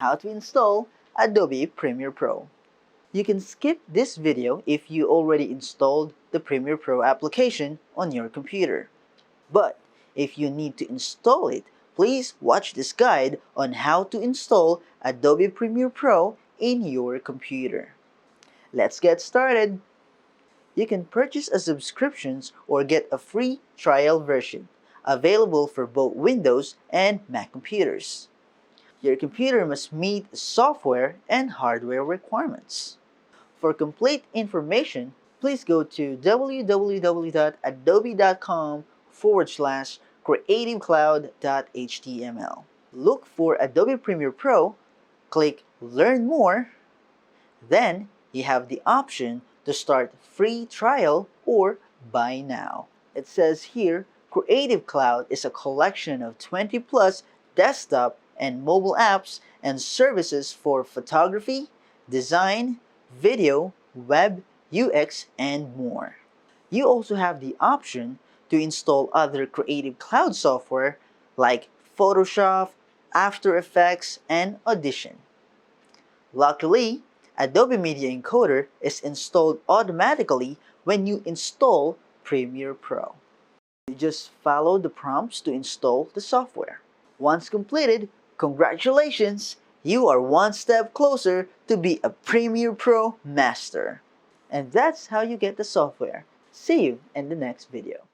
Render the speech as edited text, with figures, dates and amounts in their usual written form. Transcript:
How to install Adobe Premiere Pro. You can skip this video if you already installed the Premiere Pro application on your computer. But if you need to install it, please watch this guide on how to install Adobe Premiere Pro in your computer. Let's get started. You can purchase a subscription or get a free trial version, available for both Windows and Mac computers. Your computer must meet software and hardware requirements. For complete information, please go to www.adobe.com/creativecloud.html. Look for Adobe Premiere Pro, click Learn More, then you have the option to start free trial or buy now. It says here, Creative Cloud is a collection of 20 plus desktop and mobile apps and services for photography, design, video, web, UX, and more. You also have the option to install other Creative Cloud software like Photoshop, After Effects, and Audition. Luckily, Adobe Media Encoder is installed automatically when you install Premiere Pro. You just follow the prompts to install the software. Once completed, congratulations! You are one step closer to be a Premiere Pro master. And that's how you get the software. See you in the next video.